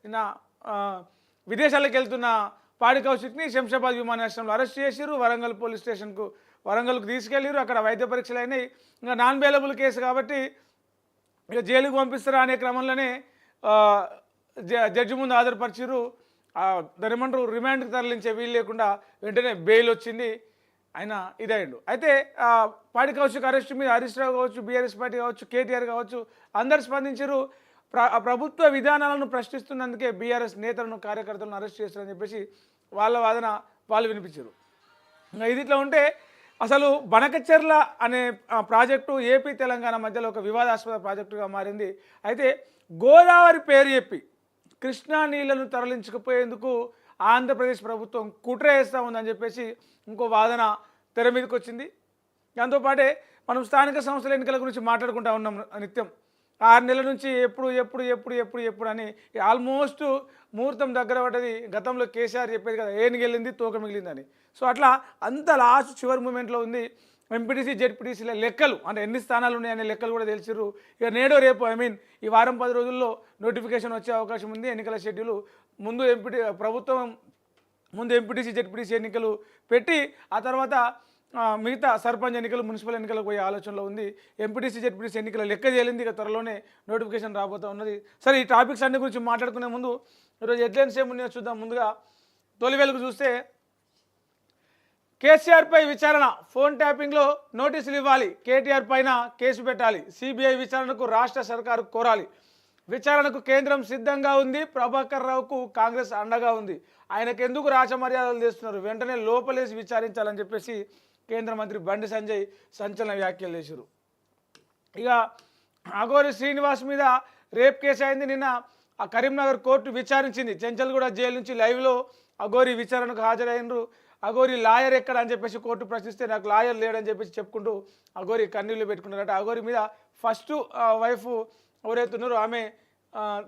నిన్న విదేశాలకు వెళ్తున్న పాడి కౌశిక్ని శంషాబాద్ విమానాశ్రయంలో అరెస్ట్ చేసిరు. వరంగల్ పోలీస్ స్టేషన్కు వరంగల్కు తీసుకెళ్ళిరు. అక్కడ వైద్య పరీక్షలు అయినాయి. ఇంకా నాన్ బెయిలబుల్ కేసు కాబట్టి ఇక జైలుకు పంపిస్తారా అనే క్రమంలోనే జడ్జి ముందు హాజరుపరిచిరు. దాని ఏమంటారు రిమాండ్కి తరలించే వీలు లేకుండా వెంటనే బెయిల్ వచ్చింది. ఆయన ఇదయ్యిండు. అయితే పాడి కౌశిక్ అరెస్ట్ మీద హరీష్ రావు కావచ్చు, బీఆర్ఎస్ పార్టీ కావచ్చు, కేటీఆర్ కావచ్చు అందరు స్పందించారు. ప్రభుత్వ విధానాలను ప్రశ్నిస్తున్నందుకే బీఆర్ఎస్ నేతలను కార్యకర్తలను అరెస్ట్ చేస్తారని చెప్పేసి వాళ్ళ వాదన వాళ్ళు వినిపించారు. ఇంకా ఇది ఇట్లా ఉంటే అసలు బనకచెర్ల అనే ప్రాజెక్టు ఏపీ తెలంగాణ మధ్యలో ఒక వివాదాస్పద ప్రాజెక్టుగా మారింది. అయితే గోదావరి పేరు చెప్పి కృష్ణా నీళ్లను తరలించకపోయేందుకు ఆంధ్రప్రదేశ్ ప్రభుత్వం కుట్ర వేస్తూ ఉందని చెప్పేసి ఇంకో వాదన తెర మీదకి వచ్చింది. దాంతోపాటే మనం స్థానిక సంస్థల ఎన్నికల గురించి మాట్లాడుకుంటూ ఉన్నాం నిత్యం. 6 నెలల నుంచి ఎప్పుడు అని ఆల్మోస్ట్ ముహూర్తం దగ్గర పడ్డది. గతంలో కేసీఆర్ చెప్పేది కదా ఏనుగెళ్ళింది తోక మిగిలిందని. సో అట్లా అంత లాస్ట్ చివరి మూమెంట్లో ఉంది. ఎంపీటీసీ జెడ్పీటీసీల లెక్కలు అంటే ఎన్ని స్థానాలు ఉన్నాయనే లెక్కలు కూడా తెలిసిర్రు. ఇక నేడో రేపు ఈ వారం 10 రోజుల్లో నోటిఫికేషన్ వచ్చే అవకాశం ఉంది. ఎన్నికల షెడ్యూల్ ముందు ప్రభుత్వం ముందు ఎంపీటీసీ జెడ్పీటీసీ ఎన్నికలు పెట్టి ఆ తర్వాత మిగతా సర్పంచ్ ఎన్నికలు మున్సిపల్ ఎన్నికలకు పోయే ఆలోచనలో ఉంది. ఎంపీటీసీ జెడ్పీటీసీ ఎన్నికల లెక్క చేయాలింది. ఇక త్వరలోనే నోటిఫికేషన్ రాబోతూ ఉన్నది. సరే ఈ టాపిక్స్ అన్ని గురించి మాట్లాడుకునే ముందు ఈరోజు హెడ్లైన్స్ ఏమున్నాయో చూద్దాం. ముందుగా తొలి వెలుగు చూస్తే కేసీఆర్పై విచారణ, ఫోన్ ట్యాపింగ్లో నోటీసులు ఇవ్వాలి, కేటీఆర్ పైన కేసు పెట్టాలి, సిబిఐ విచారణకు రాష్ట్ర సర్కారు కోరాలి, విచారణకు కేంద్రం సిద్ధంగా ఉంది, ప్రభాకర్ రావుకు కాంగ్రెస్ అండగా ఉంది, ఆయనకెందుకు రాచమర్యాదలు చేస్తున్నారు, వెంటనే లోపలేసి విచారించాలని చెప్పేసి కేంద్ర మంత్రి బండి సంజయ్ సంచలన వ్యాఖ్యలు చేశారు. ఇక అఘోరి శ్రీనివాస్ మీద రేప్ కేసు అయింది. నిన్న ఆ కరీంనగర్ కోర్టు విచారించింది. చెంచల్గూడ జైలు నుంచి లైవ్లో అఘోరి విచారణకు హాజరైనరు. అఘోరి లాయర్ ఎక్కడ అని చెప్పేసి కోర్టు ప్రశ్నిస్తే నాకు లాయర్ లేడని చెప్పేసి చెప్పుకుంటూ అఘోరి కన్నీళ్ళు పెట్టుకున్నారట. అఘోరి మీద ఫస్ట్ వైఫ్ ఎవరైతే ఉన్నారో ఆమె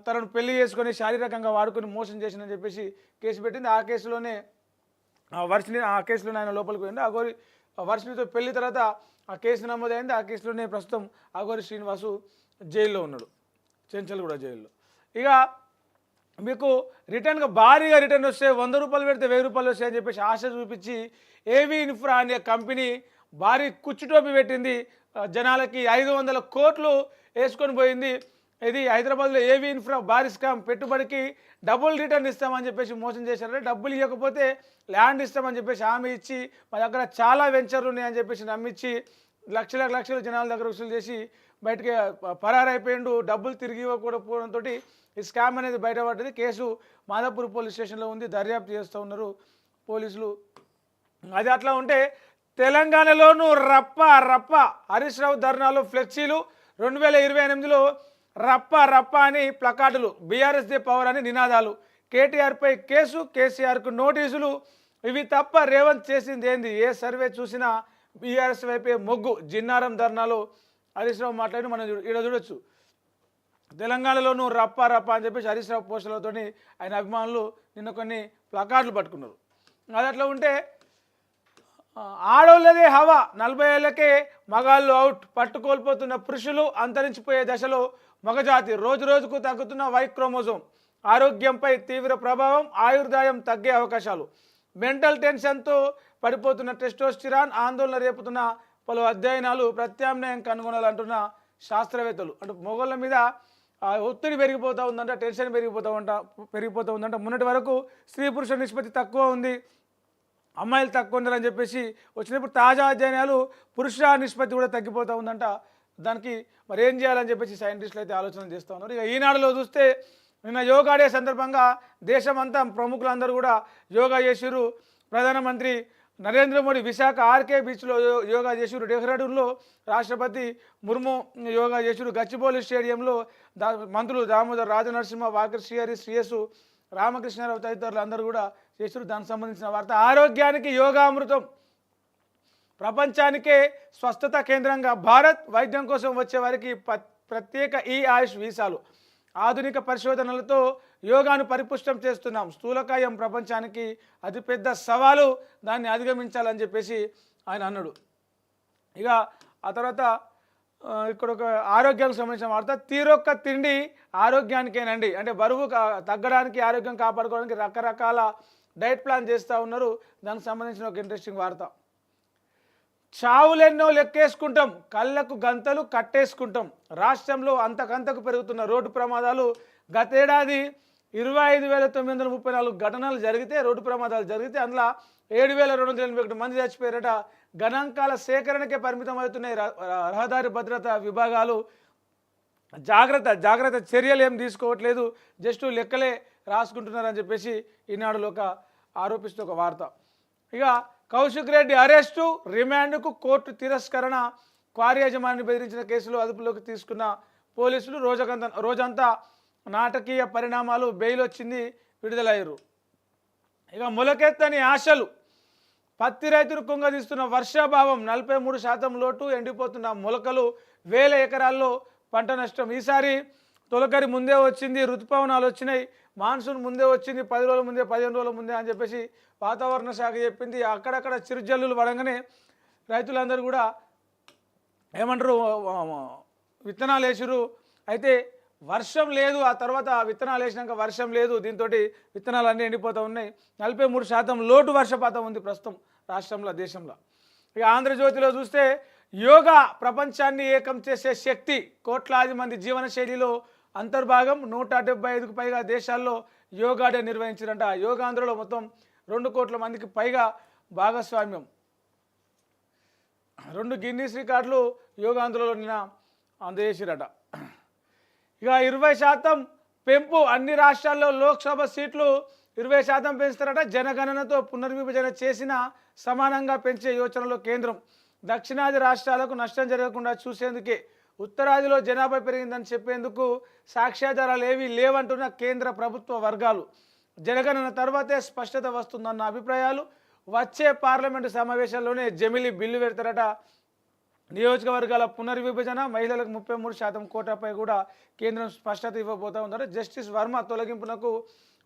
తనను పెళ్లి చేసుకొని శారీరకంగా వాడుకొని మోసం చేసిందని చెప్పేసి కేసు పెట్టింది. ఆ కేసులోనే ఆయన లోపలికి పోయింది. అఘోరి వర్షినితో పెళ్లి తర్వాత ఆ కేసు నమోదైంది. ఆ కేసులోనే ప్రస్తుతం అఘోరి శ్రీనివాసు జైల్లో ఉన్నాడు, చెంచల్గూడ జైల్లో. ఇక మీకు రిటర్న్గా భారీగా రిటర్న్ వస్తే 100 రూపాయలు పెడితే 1000 రూపాయలు వస్తాయని చెప్పేసి ఆశ చూపించి ఏవీ ఇన్ఫ్రా అనే కంపెనీ భారీ కుచ్చుటోపి పెట్టింది. జనాలకి 500 కోట్లు వేసుకొని పోయింది. ఇది హైదరాబాద్లో ఏవీ ఇన్ఫ్రా భారీ స్కామ్, పెట్టుబడికి డబుల్ రిటర్న్ ఇస్తామని చెప్పేసి మోసం చేశారంటే డబ్బులు ఇవ్వకపోతే ల్యాండ్ ఇస్తామని చెప్పేసి హామీ ఇచ్చి మా దగ్గర చాలా వెంచర్లు ఉన్నాయని చెప్పేసి నమ్మించి లక్షల జనాల దగ్గర వసూలు చేసి బయటకి పరారైపోయిండు. డబ్బులు తిరిగి ఇవ్వకపోవడంతో ఈ స్కామ్ అనేది బయటపడ్డది. కేసు మాదాపూర్ పోలీస్ స్టేషన్లో ఉంది, దర్యాప్తు చేస్తూ ఉన్నారు పోలీసులు. అది అట్లా ఉంటే తెలంగాణలోనూ రప్ప హరీష్ రావు ధర్నాలో ఫ్లెక్సీలు, 2028లో రప్ప అని ప్లకార్డులు, బీఆర్ఎస్ దే పవర్ అని నినాదాలు, కేటీఆర్పై కేసు, కేసీఆర్కు నోటీసులు, ఇవి తప్ప రేవంత్ చేసింది ఏంది, ఏ సర్వే చూసినా బీఆర్ఎస్ వైపే మొగ్గు, జిన్నారం ధర్నాలో హరీష్ రావు మాట్లాడి మనం ఇక్కడ చూడొచ్చు. తెలంగాణలోనూ రప్ప అని చెప్పేసి హరీష్ రావు పోస్టులతో ఆయన అభిమానులు నిన్న కొన్ని ప్లకార్డులు పట్టుకున్నారు. అది అట్లా ఉంటే ఆడోళ్ళదే హవా, 40 ఏళ్లకే మగాళ్ళు అవుట్, పట్టుకోల్పోతున్న పురుషులు, అంతరించిపోయే దశలో మగజాతి, రోజుకు తగ్గుతున్న వై క్రోమోజోమ్, ఆరోగ్యంపై తీవ్ర ప్రభావం, ఆయుర్దాయం తగ్గే అవకాశాలు, మెంటల్ టెన్షన్తో పడిపోతున్న టెస్టోస్టిరాన్, ఆందోళన రేపుతున్న పలు అధ్యయనాలు, ప్రత్యామ్నాయం కనుగొనాలంటున్న శాస్త్రవేత్తలు. అంటే మొగళ్ళ మీద ఒత్తిడి పెరిగిపోతూ ఉందంట, టెన్షన్ పెరిగిపోతూ ఉందంట. మొన్నటి వరకు స్త్రీ పురుష నిష్పత్తి తక్కువ ఉంది, అమ్మాయిలు తక్కువ ఉన్నారని చెప్పేసి వచ్చినప్పుడు తాజా అధ్యయనాలు పురుష నిష్పత్తి కూడా తగ్గిపోతూ ఉందంట. దానికి మరి ఏం చేయాలని చెప్పేసి సైంటిస్టులు అయితే ఆలోచన చేస్తూ ఉన్నారు. ఇక ఈనాడులో చూస్తే నిన్న యోగా డే సందర్భంగా దేశమంతా ప్రముఖులందరూ కూడా యోగా చేసిరు. ప్రధానమంత్రి నరేంద్ర మోడీ విశాఖ ఆర్కే బీచ్లో యోగా చేసిరు. డెహ్రాడూన్లో రాష్ట్రపతి ముర్ము యోగా చేసిరు. గచ్చిబౌలి స్టేడియంలో మంత్రులు దామోదర్ రాజనరసింహ, వాకర్ శ్రీహరి, శ్రీయస్సు, రామకృష్ణారావు తదితరులు అందరూ కూడా చేసిరు. దానికి సంబంధించిన వార్త. ఆరోగ్యానికి యోగామృతం, ప్రపంచానికే స్వస్థత కేంద్రంగా భారత్, వైద్యం కోసం వచ్చే వారికి ప్రత్యేక ఈ ఆయుష్ వీసాలు, ఆధునిక పరిశోధనలతో యోగాను పరిపుష్టం చేస్తున్నాం, స్థూలకాయం ప్రపంచానికి అతిపెద్ద సవాలు, దాన్ని అధిగమించాలని చెప్పేసి ఆయన అన్నాడు. ఇక ఆ తర్వాత ఇక్కడ ఒక ఆరోగ్యానికి సంబంధించిన వార్త. తీరొక్క తిండి ఆరోగ్యానికేనండి. అంటే బరువు తగ్గడానికి, ఆరోగ్యం కాపాడుకోవడానికి రకరకాల డైట్ ప్లాన్ చేస్తూ ఉన్నారు. దానికి సంబంధించిన ఒక ఇంట్రెస్టింగ్ వార్త. చావులెన్నో లెక్కేసుకుంటాం, కళ్ళకు గంతలు కట్టేసుకుంటాం. రాష్ట్రంలో అంతకంతకు పెరుగుతున్న రోడ్డు ప్రమాదాలు. గతేడాది 25,934 ఘటనలు జరిగితే, రోడ్డు ప్రమాదాలు జరిగితే అందులో 7,281 మంది చచ్చిపోయారట. గణాంకాల సేకరణకే పరిమితం అవుతున్నాయి రహదారి భద్రతా విభాగాలు. జాగ్రత్త చర్యలు ఏం తీసుకోవట్లేదు, జస్ట్ లెక్కలే రాసుకుంటున్నారని చెప్పేసి ఈనాడులో ఒక ఆరోపిస్తూ ఒక వార్త. ఇక కౌశిక్ రెడ్డి అరెస్టు, రిమాండ్కు కోర్టు తిరస్కరణ. క్వారీ యజమానిని బెదిరించిన కేసులో అదుపులోకి తీసుకున్న పోలీసులు. రోజంతా నాటకీయ పరిణామాలు. బెయిల్ వచ్చింది, విడుదలయ్యారు. ఇక మొలకెత్తని ఆశలు. పత్తి రైతులు కుంగదీస్తున్న వర్షాభావం. 43% లోటు. ఎండిపోతున్న మొలకలు. 1000 ఎకరాల్లో పంట నష్టం. ఈసారి తొలకరి ముందే వచ్చింది, ఋతుపవనాలు వచ్చినాయి, మాన్సూన్ ముందే వచ్చింది, 10 రోజుల ముందే, 15 రోజుల ముందే అని చెప్పేసి వాతావరణ శాఖ చెప్పింది. అక్కడక్కడ చిరుజల్లులు పడంగానే రైతులందరూ కూడా ఏమంటారు, విత్తనాలు వేసిరు. అయితే వర్షం లేదు. ఆ తర్వాత విత్తనాలు వేసినాక వర్షం లేదు. దీంతో విత్తనాలు అన్నీ ఎండిపోతూ ఉన్నాయి. 43% లోటు వర్షపాతం ఉంది ప్రస్తుతం రాష్ట్రంలో, దేశంలో. ఇక ఆంధ్రజ్యోతిలో చూస్తే యోగా ప్రపంచాన్ని ఏకం చేసే శక్తి. కోట్లాది మంది జీవనశైలిలో అంతర్భాగం. 175కు పైగా దేశాల్లో యోగా డే నిర్వహించారంట. యోగాంధ్రలో మొత్తం 2 కోట్ల మందికి పైగా భాగస్వామ్యం. 2 గిన్నీస్ రికార్డులు యోగాంధ్రలో నిన్న అందజేసిరట. ఇక 20% పెంపు. అన్ని రాష్ట్రాల్లో లోక్సభ సీట్లు 20% పెంచుతారట. జనగణనతో పునర్విభజన చేసిన సమానంగా పెంచే యోచనలో కేంద్రం. దక్షిణాది రాష్ట్రాలకు నష్టం జరగకుండా చూసేందుకే ఉత్తరాదిలో జనాభా పెరిగిందని చెప్పేందుకు సాక్ష్యాధారాలు ఏవీ లేవంటున్న కేంద్ర ప్రభుత్వ వర్గాలు. జనగణన తర్వాతే స్పష్టత వస్తుందన్న అభిప్రాయాలు. వచ్చే పార్లమెంటు సమావేశాల్లోనే జమిలి బిల్లు పెడతారట. నియోజకవర్గాల పునర్విభజన, మహిళలకు 33% కోటాపై కూడా కేంద్రం స్పష్టత ఇవ్వబోతా ఉందట. జస్టిస్ వర్మ తొలగింపునకు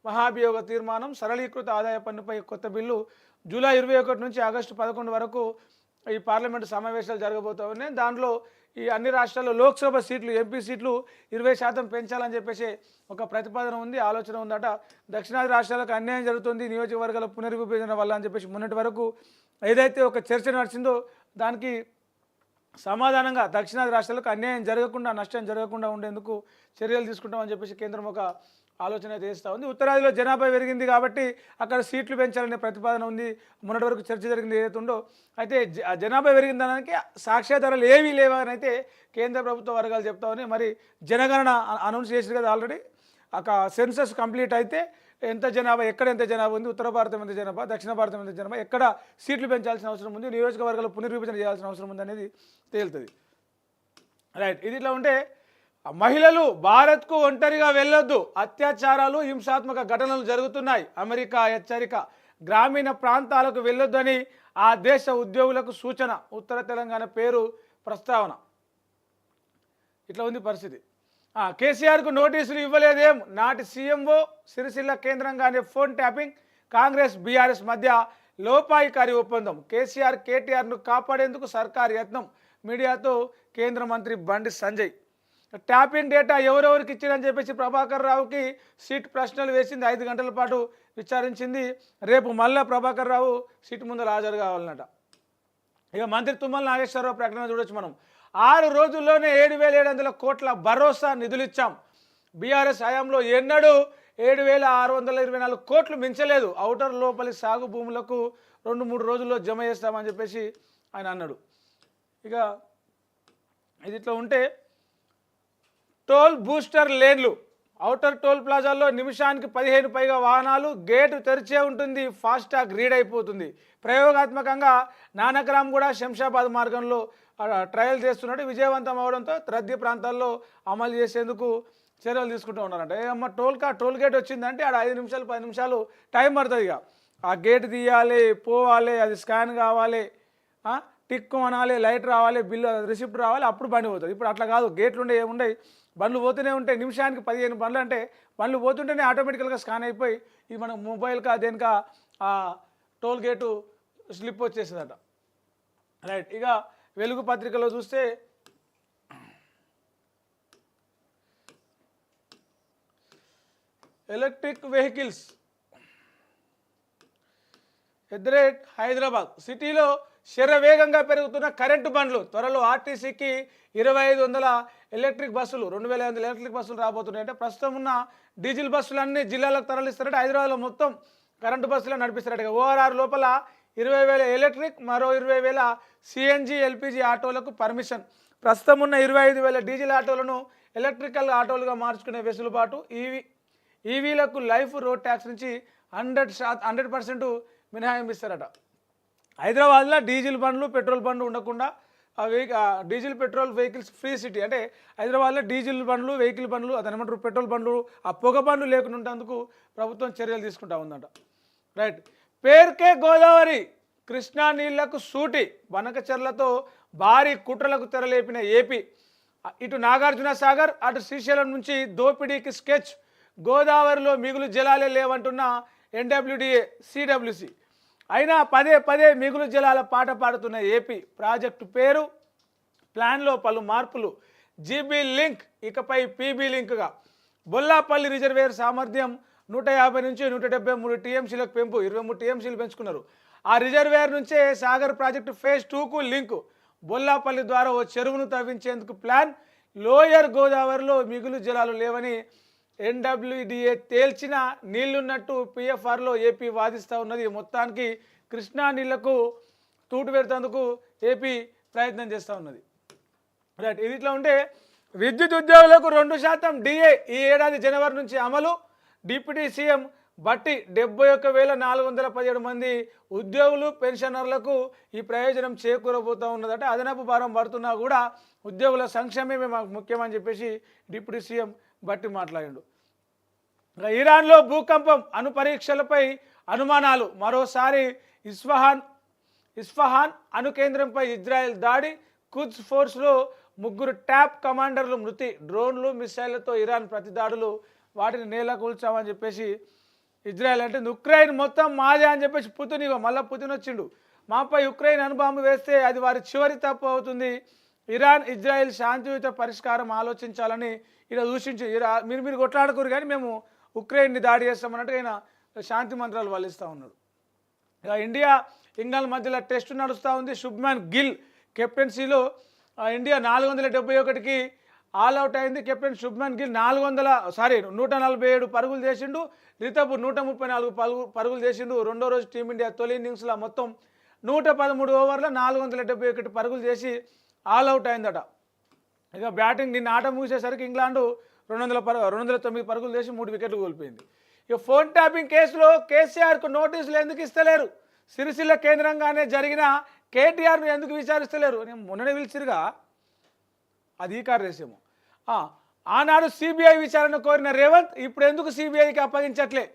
మహాభియోగ తీర్మానం. సరళీకృత ఆదాయ పన్నుపై కొత్త బిల్లు. జూలై 21 నుంచి ఆగస్టు 11 వరకు ఈ పార్లమెంటు సమావేశాలు జరగబోతూ ఉన్నాయి. దాంట్లో ఈ అన్ని రాష్ట్రాల్లో లోక్సభ సీట్లు, ఎంపీ సీట్లు 20% పెంచాలని చెప్పేసి ఒక ప్రతిపాదన ఉంది, ఆలోచన ఉందట. దక్షిణాది రాష్ట్రాలకు అన్యాయం జరుగుతుంది నియోజకవర్గాల పునర్విభజన వల్ల అని చెప్పేసి మొన్నటి వరకు ఏదైతే ఒక చర్చ నడిచిందో దానికి సమాధానంగా దక్షిణాది రాష్ట్రాలకు అన్యాయం జరగకుండా, నష్టం జరగకుండా ఉండేందుకు చర్యలు తీసుకుంటామని చెప్పేసి కేంద్రం ఒక ఆలోచన చేస్తూ ఉంది. ఉత్తరాదిలో జనాభా పెరిగింది కాబట్టి అక్కడ సీట్లు పెంచాలనే ప్రతిపాదన ఉంది. మొన్నటి వరకు చర్చ జరిగింది ఏదైతే ఉందో. అయితే జనాభా పెరిగిందనడానికి సాక్ష్యాధారాలు ఏవీ లేవని అయితే కేంద్ర ప్రభుత్వ వర్గాలు చెప్తా ఉన్నాయి. మరి జనగణన అనౌన్స్ చేసింది కదా ఆల్రెడీ. సెన్సస్ కంప్లీట్ అయితే ఎంత జనాభా, ఎక్కడ ఎంత జనాభా ఉంది, ఉత్తర భారతం ఎంత జనాభా, దక్షిణ భారతం ఎంత జనాభా, ఎక్కడ సీట్లు పెంచాల్సిన అవసరం ఉంది, నియోజకవర్గాల పునర్విభజన చేయాల్సిన అవసరం ఉంది అనేది తేలుతుంది. రైట్. ఇది ఇట్లా ఉంటే మహిళలు భారత్కు ఒంటరిగా వెళ్ళొద్దు. అత్యాచారాలు, హింసాత్మక ఘటనలు జరుగుతున్నాయి. అమెరికా హెచ్చరిక. గ్రామీణ ప్రాంతాలకు వెళ్ళొద్దని ఆ దేశ ఉద్యోగులకు సూచన. ఉత్తర తెలంగాణ పేరు ప్రస్తావన. ఇట్లా ఉంది పరిస్థితి. కేసీఆర్కు నోటీసులు ఇవ్వలేదేం. నాటి సీఎంఓ సిరిసిల్ల కేంద్రంగానే ఫోన్ ట్యాపింగ్. కాంగ్రెస్ బీఆర్ఎస్ మధ్య లోపాయికారి ఒప్పందం. కేటీఆర్ను కాపాడేందుకు సర్కారు యత్నం. మీడియాతో కేంద్ర మంత్రి బండి సంజయ్. ట్యాపింగ్ డేటా ఎవరెవరికి ఇచ్చిందని చెప్పేసి ప్రభాకర్ రావుకి సీట్ ప్రశ్నలు వేసింది. 5 గంటల పాటు విచారించింది. రేపు మళ్ళా ప్రభాకర్ రావు సీటు ముందర హాజరు కావాలన్నట. ఇక మంత్రి తుమ్మల నాగేశ్వరరావు ప్రకటన చూడొచ్చు మనం. 6 రోజుల్లోనే 7,700 కోట్ల భరోసా నిధులు ఇచ్చాం. బీఆర్ఎస్ హయాంలో ఎన్నడూ 7,624 కోట్లు మించలేదు. ఔటర్ లోపలి సాగు భూములకు 2-3 రోజుల్లో జమ చేస్తామని చెప్పేసి ఆయన అన్నాడు. ఇక ఇది ఇట్లా ఉంటే టోల్ బూస్టర్ లేన్లు. ఔటర్ టోల్ ప్లాజాల్లో నిమిషానికి 15 పైగా వాహనాలు. గేటు తెరిచే ఉంటుంది, ఫాస్టాగ్ రీడ్ అయిపోతుంది. ప్రయోగాత్మకంగా నానక్రామ్ కూడా శంషాబాద్ మార్గంలో ట్రయల్ చేస్తున్నట్టు విజయవంతం అవడంతో రద్దీ ప్రాంతాల్లో అమలు చేసేందుకు చర్యలు తీసుకుంటూ ఉన్నారంట. ఏమన్నా టోల్ గేట్ వచ్చిందంటే ఆడ 5 నిమిషాలు 10 నిమిషాలు టైం పడుతుంది. ఇక ఆ గేట్ తీయాలి, పోవాలి, అది స్కాన్ కావాలి, టిక్ అనాలి, లైట్ రావాలి, బిల్లు రిసిప్ట్ రావాలి, అప్పుడు బండి పోతుంది. ఇప్పుడు అట్లా కాదు. గేట్లు ఉండే ఏముండయి, బండ్లు పోతూనే ఉంటాయి. నిమిషానికి 15 బండ్లు అంటే బండ్లు పోతుంటేనే ఆటోమేటికల్గా స్కాన్ అయిపోయి ఇది మన మొబైల్కా దేనికా ఆ టోల్ గేటు స్లిప్ వచ్చేసిందట. రైట్. ఇక వెలుగు పత్రికలో చూస్తే ఎలక్ట్రిక్ వెహికల్స్ హైదరాబాద్ సిటీలో శరవేగంగా పెరుగుతున్న కరెంటు బండ్లు. త్వరలో ఆర్టీసీకి 2500 ఎలక్ట్రిక్ బస్సులు 2500 ఎలక్ట్రిక్ బస్సులు రాబోతున్నాయి. అంటే ప్రస్తుతం ఉన్న డీజిల్ బస్సులన్నీ జిల్లాలకు తరలిస్తారంటే హైదరాబాద్లో మొత్తం కరెంటు బస్సులు నడిపిస్తారట. ఓఆర్ఆర్ లోపల 20,000 ఎలక్ట్రిక్, మరో 20,000 సిఎన్జి ఎల్పిజి ఆటోలకు పర్మిషన్. ప్రస్తుతం ఉన్న 25,000 డీజిల్ ఆటోలను ఎలక్ట్రికల్ ఆటోలుగా మార్చుకునే వెసులుబాటు. ఈవీలకు లైఫ్ రోడ్ ట్యాక్స్ నుంచి 100% మినహాయింపు ఇస్తారట. హైదరాబాద్లో డీజిల్ బండ్లు పెట్రోల్ బండ్లు ఉండకుండా diesel petrol vehicles free city. అంటే హైదరాబాద్లో డీజిల్ బండ్లు వెహికల్ బండ్లు అదేమంటారు పెట్రోల్ బండ్లు ఆ పొగ బండ్లు లేకుండా ఉండేందుకు ప్రభుత్వం చర్యలు తీసుకుంటా ఉందట. రైట్. పేరుకే గోదావరి కృష్ణా నీళ్లకు సూటి. బనకచెర్లతో భారీ కుట్రలకు తెరలేపిన ఏపీ. ఇటు నాగార్జున సాగర్ అటు శ్రీశైలం నుంచి దోపిడీకి స్కెచ్. గోదావరిలో మిగులు జలాలే లేవంటున్న ఎన్డబ్ల్యూడిఏ సిడబ్ల్యూసి. అయినా పదే మిగులు జలాల పాట పాడుతున్న ఏపీ. ప్రాజెక్టు పేరు ప్లాన్లో పలు మార్పులు. జీబీ లింక్ ఇకపై పీబీ లింక్గా. బొల్లాపల్లి రిజర్వేయర్ సామర్థ్యం 150 నుంచి 173 టీఎంసీలకు పెంపు. 23 టీఎంసీలు పెంచుకున్నారు. ఆ రిజర్వేయర్ నుంచే సాగర్ ప్రాజెక్టు ఫేజ్ 2కు లింకు. బొల్లాపల్లి ద్వారా ఓ చెరువును తవ్వించేందుకు ప్లాన్. లోయర్ గోదావరిలో మిగులు జలాలు లేవని ఎన్డబ్ల్యూడిఏ తేల్చిన నీళ్లున్నట్టు పిఎఫ్ఆర్లో ఏపీ వాదిస్తూ ఉన్నది. మొత్తానికి కృష్ణా నీళ్లకు తూటు పెడతాందుకు ఏపీ ప్రయత్నం చేస్తూ ఉన్నది. రైట్. ఇది ఇట్లా ఉంటే విద్యుత్ ఉద్యోగులకు 2% డిఏ ఈ ఏడాది జనవరి నుంచి అమలు. డిప్యూటీ సీఎం బట్టి 71,417 మంది ఉద్యోగులు పెన్షనర్లకు ఈ ప్రయోజనం చేకూరబోతూ ఉన్నదట. అదనపు భారం పడుతున్నా కూడా ఉద్యోగుల సంక్షేమమే మాకు ముఖ్యమని చెప్పేసి డిప్యూటీ సీఎం బట్టి మాట్లాడిండు. ఇరాన్లో భూకంపం అణు పరీక్షలపై అనుమానాలు. మరోసారి ఇస్ఫహాన్ అణు కేంద్రంపై ఇజ్రాయెల్ దాడి. కుద్స్ ఫోర్స్లో 3 ట్యాప్ కమాండర్లు మృతి. డ్రోన్లు మిసైళ్లతో ఇరాన్ ప్రతిదాడులు. వాటిని నేల కూల్చామని చెప్పేసి ఇజ్రాయెల్ అంటే ఉక్రెయిన్ మొత్తం మాదే అని చెప్పేసి పుతిన్ మళ్ళీ పుతిన్ వచ్చిండు. మాపై ఉక్రెయిన్ అణుబాంబు వేస్తే అది వారి చివరి తప్పు అవుతుంది. ఇరాన్ ఇజ్రాయెల్ శాంతియుత పరిష్కారం ఆలోచించాలని ఇలా దూషించి మీరు కొట్లాడుకోరు కానీ మేము ఉక్రెయిన్ని దాడి చేస్తామన్నట్టు ఆయన శాంతి మంత్రాలు వల్లిస్తూ ఉన్నాడు. ఇక ఇండియా ఇంగ్లాండ్ మధ్యలో టెస్ట్ నడుస్తూ ఉంది. శుభ్మన్ గిల్ కెప్టెన్సీలో ఇండియా 471కి ఆల్అవుట్ అయింది. కెప్టెన్ శుభ్మన్ గిల్ 147 పరుగులు చేసిండు. రితబు 134 పరుగులు చేసిండు. రెండో రోజు టీమిండియా తొలి ఇన్నింగ్స్లో మొత్తం 113 ఓవర్లో 471 పరుగులు చేసి ఆల్అవుట్ అయిందట. ఇక బ్యాటింగ్ నిన్న ఆట ముగిసేసరికి ఇంగ్లాండ్ 209 పరుగులు చేసి 3 వికెట్లు కోల్పోయింది. ఇక ఫోన్ ట్యాపింగ్ కేసులో కేసీఆర్కు నోటీసులు ఎందుకు ఇస్తలేరు? సిరిసిల్ల కేంద్రంగానే జరిగిన కేటీఆర్ను ఎందుకు విచారిస్తలేరు? నేను మొన్ననే పిలిచిరుగా అధికార రేసేమో. ఆనాడు సిబిఐ విచారణ కోరిన రేవంత్ ఇప్పుడు ఎందుకు సిబిఐకి అప్పగించట్లే?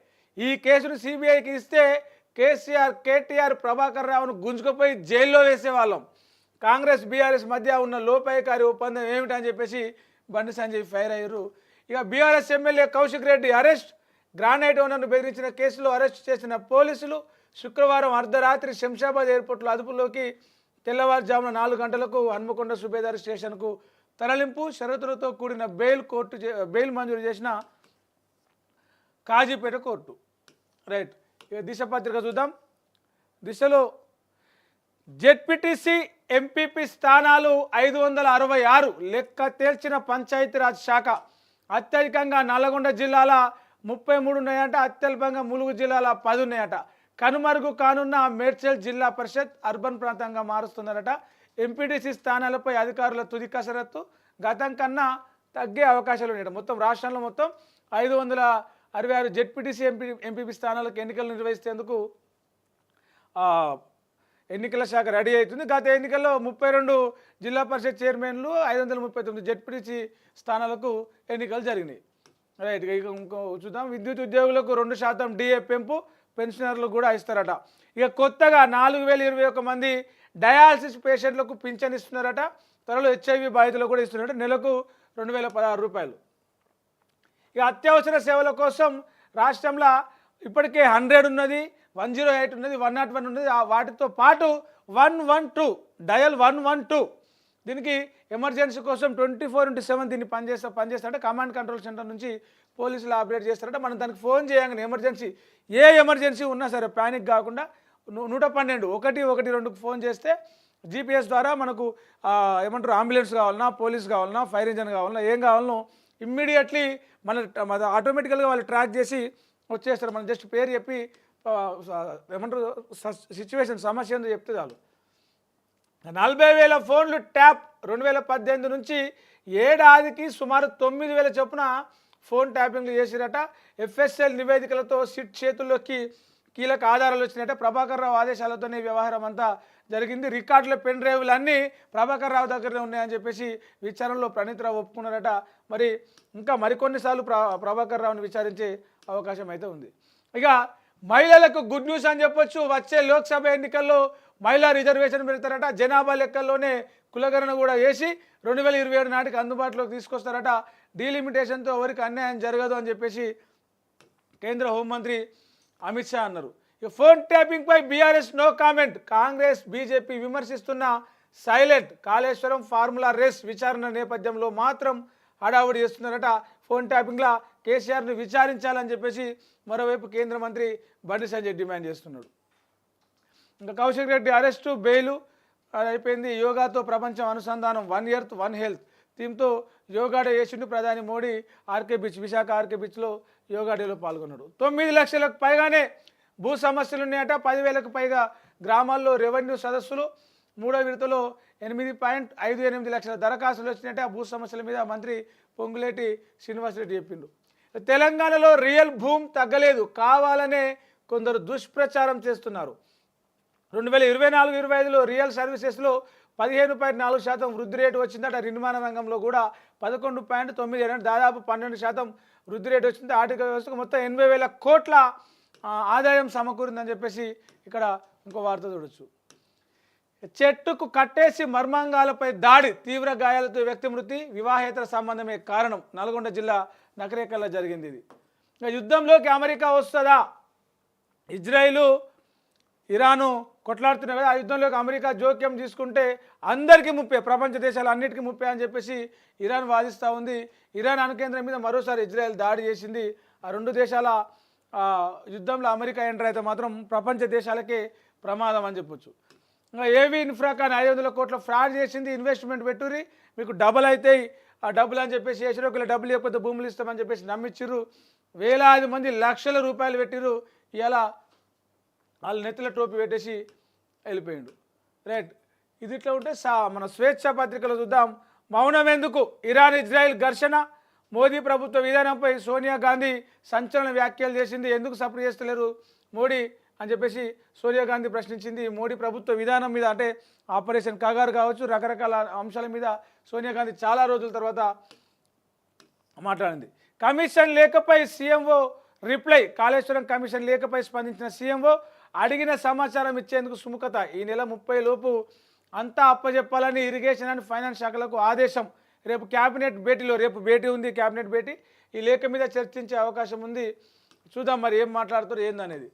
ఈ కేసును సిబిఐకి ఇస్తే కేటీఆర్ ప్రభాకర్ రావును గుంజుకుపోయి జైల్లో వేసేవాళ్ళం. కాంగ్రెస్ బీఆర్ఎస్ మధ్య ఉన్న లోపాయకారి ఒప్పందం ఏమిటని చెప్పేసి బండి సంజయ్ ఫైర్ అయ్యారు. ఇక BRS MLA Kaushik Reddy arrest. Granite ఓనర్ను బెదిరించిన కేసులో అరెస్ట్ చేసిన పోలీసులు శుక్రవారం అర్ధరాత్రి శంషాబాద్ ఎయిర్పోర్ట్లో అదుపులోకి. తెల్లవారుజామున 4 గంటలకు హన్మకొండ సుబేదార్ స్టేషన్కు తరలింపు. షరతులతో కూడిన బెయిల్ మంజూరు చేసిన కాజీపేట కోర్టు. రైట్. ఇక దిశ పత్రిక చూద్దాం. దిశలో జెడ్పీటీసీ ఎంపీపీ స్థానాలు 566 లెక్క తేల్చిన పంచాయతీరాజ్ శాఖ. అత్యధికంగా నల్గొండ జిల్లాల 33 ఉన్నాయంట. అత్యల్పంగా ములుగు జిల్లాల 10 ఉన్నాయట. కనుమరుగు కానున్న మేడ్చల్ జిల్లా పరిషత్ అర్బన్ ప్రాంతంగా మారుస్తున్నారట. ఎంపీటీసీ స్థానాలపై అధికారుల తుది కసరత్తు. గతం కన్నా తగ్గే అవకాశాలు ఉన్నాయి. మొత్తం రాష్ట్రంలో మొత్తం 566 జెడ్పీటీసీ ఎంపీపీ స్థానాలకు ఎన్నికలు నిర్వహిస్తేందుకు ఎన్నికల శాఖ రెడీ అవుతుంది. గత ఎన్నికల్లో 32 జిల్లా పరిషత్ చైర్మన్లు 539 జెడ్పీటీసీ స్థానాలకు ఎన్నికలు జరిగినాయి. రైట్. ఇక ఇంకో చూద్దాం. విద్యుత్ ఉద్యోగులకు 2% డిఏ పెంపు. పెన్షనర్లు కూడా ఇస్తారట. ఇక కొత్తగా 4,021 మంది డయాలసిస్ పేషెంట్లకు పింఛన్ ఇస్తున్నారట. త్వరలో హెచ్ఐవి బాధితులకు కూడా ఇస్తున్నారట. నెలకు 2,016 రూపాయలు. ఇక అత్యవసర సేవల కోసం రాష్ట్రంలో ఇప్పటికే 100 ఉన్నది, 108 ఉన్నది, 101 ఉన్నది. వాటితో పాటు 112 డయల్ 112. దీనికి ఎమర్జెన్సీ కోసం 24/7 దీన్ని పనిచేస్తా అంటే కమాండ్ కంట్రోల్ సెంటర్ నుంచి పోలీసులు ఆపరేట్ చేస్తారట. మనం దానికి ఫోన్ చేయగానే ఎమర్జెన్సీ, ఏ ఎమర్జెన్సీ ఉన్నా సరే ప్యానిక్ కాకుండా 112 112కు ఫోన్ చేస్తే జీపీఎస్ ద్వారా మనకు ఏమంటారు అంబులెన్స్ కావాలన్నా, పోలీస్ కావాలన్నా, ఫైర్ ఇంజన్ కావాలన్నా, ఏం కావాలనో ఇమ్మీడియట్లీ మన ఆటోమేటికల్గా వాళ్ళు ట్రాక్ చేసి వచ్చేస్తారు. మనం జస్ట్ పేరు చెప్పి ఏమంటారు సిచ్యువేషన్ సమస్య ఏందో చెప్తే చాలు. 40,000 ఫోన్లు ట్యాప్. 2018 నుంచి ఏడాదికి సుమారు 9,000 చొప్పున ఫోన్ ట్యాపింగ్లు చేసిరట. ఎఫ్ఎస్ఎల్ నివేదికలతో సిట్ చేతుల్లోకి కీలక ఆధారాలు వచ్చినట్టే. ప్రభాకర్ రావు ఆదేశాలతోనే వ్యవహారం అంతా జరిగింది. రికార్డుల పెన్ డ్రైవ్లు అన్నీ ప్రభాకర్ రావు దగ్గరనే ఉన్నాయని చెప్పేసి విచారణలో ప్రణీత్ రావు ఒప్పుకున్నారట. మరి ఇంకా మరికొన్నిసార్లు ప్రభాకర్ రావుని విచారించే అవకాశం అయితే ఉంది. ఇక మహిళలకు గుడ్ న్యూస్ అని చెప్పొచ్చు. వచ్చే లోక్సభ ఎన్నికల్లో మహిళా రిజర్వేషన్ పెడతారట. జనాభా లెక్కల్లోనే కులగణన కూడా వేసి 2027 నాటికి అందుబాటులోకి తీసుకొస్తారట. డీలిమిటేషన్తో ఎవరికి అన్యాయం జరగదు అని చెప్పేసి కేంద్ర హోంమంత్రి అమిత్ షా అన్నారు. ఇక ఫోన్ ట్యాపింగ్ పై BRS no comment. Congress BJP విమర్శిస్తున్న సైలెంట్. కాళేశ్వరం ఫార్ములా రేస్ విచారణ నేపథ్యంలో మాత్రం హడావుడి చేస్తున్నారట. ఫోన్ ట్యాపింగ్లా కేసీఆర్ను విచారించాలని చెప్పేసి మరోవైపు కేంద్ర మంత్రి బండి సంజయ్ డిమాండ్ చేస్తున్నాడు. ఇంకా కౌశిక్ రెడ్డి అరెస్టు, బెయిలు అయిపోయింది. యోగాతో ప్రపంచం అనుసంధానం, 1 ఎర్త్ 1 హెల్త్ థీమ్తో యోగా డే చేసిండు ప్రధాని Modi. RK beach, Visakha RK బీచ్లో యోగా డేలో పాల్గొన్నాడు. 9 లక్షలకు పైగానే భూ సమస్యలు ఉన్నాయట. 10,000కు పైగా గ్రామాల్లో రెవెన్యూ సదస్సులు. 3వ విడతలో 8.58 లక్షల దరఖాస్తులు వచ్చినట్టే. ఆ భూ సమస్యల మీద మంత్రి పొంగులేటి శ్రీనివాసరెడ్డి చెప్పిండు. తెలంగాణలో రియల్ భూమి తగ్గలేదు, కావాలనే కొందరు దుష్ప్రచారం చేస్తున్నారు. 2024-25లో రియల్ సర్వీసెస్లో 15.4% వృద్ధి రేటు వచ్చిందట. నిర్మాణ రంగంలో కూడా 11.9, దాదాపు 12% వృద్ధి రేటు వచ్చింది. ఆర్థిక వ్యవస్థకు మొత్తం 80,000 కోట్ల ఆదాయం సమకూరిందని చెప్పేసి ఇక్కడ ఇంకో వార్త చూడొచ్చు. చెట్టుకు కట్టేసి మర్మాంగాలపై దాడి, తీవ్ర గాయాలతో వ్యక్తి మృతి, వివాహేతర సంబంధమే కారణం. నల్గొండ జిల్లా నకరేకల్లో జరిగింది ఇది. యుద్ధంలోకి అమెరికా వస్తుందా? ఇజ్రాయిలు ఇరాను కొట్లాడుతున్నారు కదా, ఆ యుద్ధంలోకి అమెరికా జోక్యం తీసుకుంటే అందరికీ ముప్పే, ప్రపంచ దేశాలు అన్నిటికీ ముప్పే అని చెప్పేసి ఇరాన్ వాదిస్తూ ఉంది. ఇరాన్ అణుకేంద్రం మీద మరోసారి ఇజ్రాయెల్ దాడి చేసింది. ఆ 2 దేశాల యుద్ధంలో అమెరికా ఎంటర్ అయితే మాత్రం ప్రపంచ దేశాలకే ప్రమాదం అని చెప్పొచ్చు. ఇంకా ఏవి ఇన్ఫ్రా కానీ 500 కోట్ల ఫ్రాడ్ చేసింది. ఇన్వెస్ట్మెంట్ పెట్టుర్రి, మీకు డబుల్ అవుతాయి ఆ డబ్బులు అని చెప్పేసి చేసిరు. ఒకవేళ డబ్బులు లేకపోతే భూములు ఇస్తామని చెప్పేసి నమ్మిచ్చిర్రు. వేలాది మంది లక్షల రూపాయలు పెట్టిర్రు. ఇలా వాళ్ళు నెత్తిల టోపీ పెట్టేసి వెళ్ళిపోయిండు. రైట్, ఇది ఇట్లా ఉంటే మన స్వేచ్ఛ పత్రికలో చూద్దాం. మౌనం ఎందుకు? ఇరాన్ ఇజ్రాయెల్ ఘర్షణ, మోదీ ప్రభుత్వ విధానంపై సోనియా గాంధీ సంచలన వ్యాఖ్యలు చేసింది. ఎందుకు సపోర్ట్ చేస్తలేరు మోడీ అని చెప్పేసి సోనియా గాంధీ ప్రశ్నించింది. మోడీ ప్రభుత్వ విధానం మీద, అంటే ఆపరేషన్ కగారు కావచ్చు, రకరకాల అంశాల మీద సోనియా గాంధీ చాలా రోజుల తర్వాత మాట్లాడింది. కమిషన్ లేఖపై సీఎంఓ రిప్లై. కాళేశ్వరం కమిషన్ లేఖపై స్పందించిన సీఎంఓ అడిగిన సమాచారం ఇచ్చేందుకు సుముఖత. ఈ నెల 30 లోపు అంతా అప్పచెప్పాలని ఇరిగేషన్ అండ్ ఫైనాన్స్ శాఖలకు ఆదేశం. రేపు క్యాబినెట్ భేటీలో, రేపు భేటీ ఉంది క్యాబినెట్ భేటీ, ఈ లేఖ మీద చర్చించే అవకాశం ఉంది. చూద్దాం మరి ఏం మాట్లాడుతారు ఏందనేది.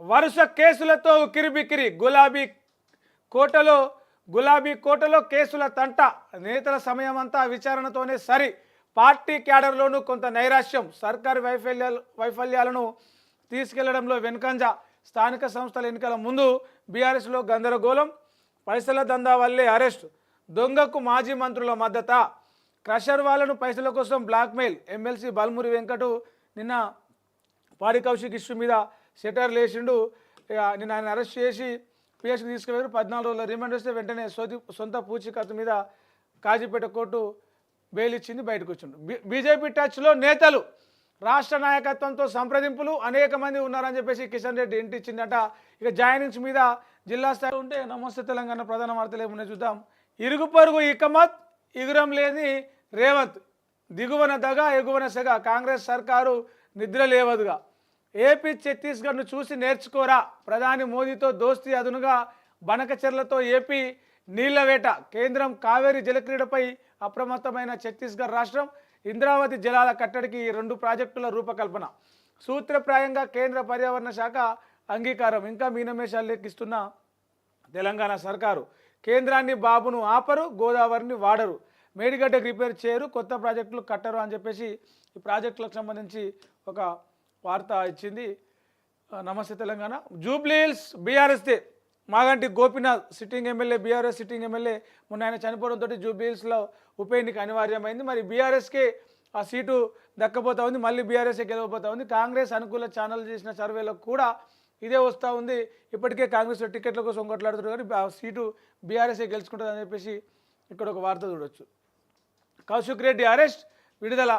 వరుస కేసులతో ఉక్కిరిబిక్కిరి. గులాబీ కోటలో కేసుల తంట. నేతల సమయం అంతా విచారణతోనే సరి. పార్టీ క్యాడర్లోనూ కొంత నైరాశ్యం. సర్కారు వైఫల్యాలను తీసుకెళ్లడంలో వెనుకంజ. స్థానిక సంస్థల ఎన్నికల ముందు బీఆర్ఎస్లో గందరగోళం. పైసల దందా వల్లే అరెస్ట్. దొంగకు మాజీ మంత్రుల మద్దత. క్రషర్ వాళ్ళను పైసల కోసం బ్లాక్మెయిల్. ఎమ్మెల్సీ బల్మురి వెంకటు నిన్న పాడి కౌశిక్ ఇష్యూ మీద సెటర్ లేచిండు. నిన్న ఆయన అరెస్ట్ చేసి పిఎస్కి తీసుకువెళ్ళారు. 14 రోజుల రిమాండ్ వస్తే వెంటనే సొంత పూచీకత్తు మీద కాజీపేట కోర్టు బెయిల్ ఇచ్చింది, బయటకు వచ్చిండు. బీజేపీ టచ్లో నేతలు. రాష్ట్ర నాయకత్వంతో సంప్రదింపులు. అనేక మంది ఉన్నారని చెప్పేసి కిషన్ రెడ్డి ఇంటి ఇచ్చిందట. ఇక జాయినింగ్స్ మీద జిల్లా స్థాయి ఉంటే నమస్తే తెలంగాణ ప్రధాన వార్తలు ఏమున్నాయి చూద్దాం. ఇరుగు పొరుగు ఇకమత్, ఇగురం లేని రేవంత్. దిగువన దగ, ఎగువన సెగ. కాంగ్రెస్ సర్కారు నిద్ర లేవదుగా. ఏపీ ఛత్తీస్గఢ్ను చూసి నేర్చుకోరా. ప్రధాని మోదీతో దోస్తీ అదునుగా బనకచెర్లతో ఏపీ నీళ్లవేట. కేంద్రం కావేరీ జలక్రీడపై అప్రమత్తమైన ఛత్తీస్గఢ్ రాష్ట్రం. ఇంద్రావతి జలాల కట్టడికి 2 ప్రాజెక్టుల రూపకల్పన. సూత్రప్రాయంగా కేంద్ర పర్యావరణ శాఖ అంగీకారం. ఇంకా మీనమేషాలు లెక్కిస్తున్న తెలంగాణ సర్కారు. కేంద్రాన్ని బాబును ఆపరు, గోదావరిని వాడరు, మేడిగడ్డకు రిపేర్ చేయరు, కొత్త ప్రాజెక్టులు కట్టరు అని చెప్పేసి ఈ ప్రాజెక్టులకు సంబంధించి ఒక వార్త ఇచ్చింది నమస్తే తెలంగాణ. జూబ్లీహిల్స్ బీఆర్ఎస్దే Maganti Gopinath sitting MLA, BRS sitting MLA మొన్న ఆయన చనిపోవడంతో జూబ్లీహిల్స్లో ఉప ఎన్నిక అనివార్యమైంది. మరి బీఆర్ఎస్కే ఆ సీటు దక్కబోతా ఉంది, మళ్ళీ బీఆర్ఎస్ఏ గెలవబోతా ఉంది. కాంగ్రెస్ అనుకూల ఛానల్ చేసిన సర్వేలో కూడా ఇదే వస్తూ ఉంది. ఇప్పటికే కాంగ్రెస్ టికెట్ల కోసం కొట్లాడుతున్నారు కానీ ఆ సీటు బీఆర్ఎస్ఏ గెలుచుకుంటుంది అని చెప్పేసి ఇక్కడ ఒక వార్త చూడొచ్చు. కౌశిక్ రెడ్డి అరెస్ట్, విడుదల.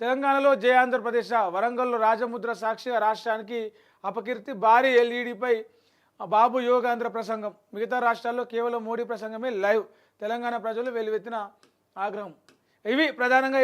తెలంగాణలో జయ ఆంధ్రప్రదేశ్, వరంగల్లో రాజముద్ర సాక్షిగా రాష్ట్రానికి అపకీర్తి, భారీ ఎల్ఈడిపై బాబు యోగాంధ్ర ప్రసంగం. మిగతా రాష్ట్రాల్లో కేవలం మోడీ ప్రసంగమే లైవ్. తెలంగాణ ప్రజలు వెలువెత్తిన ఆగ్రహం. ఇవి ప్రధానంగా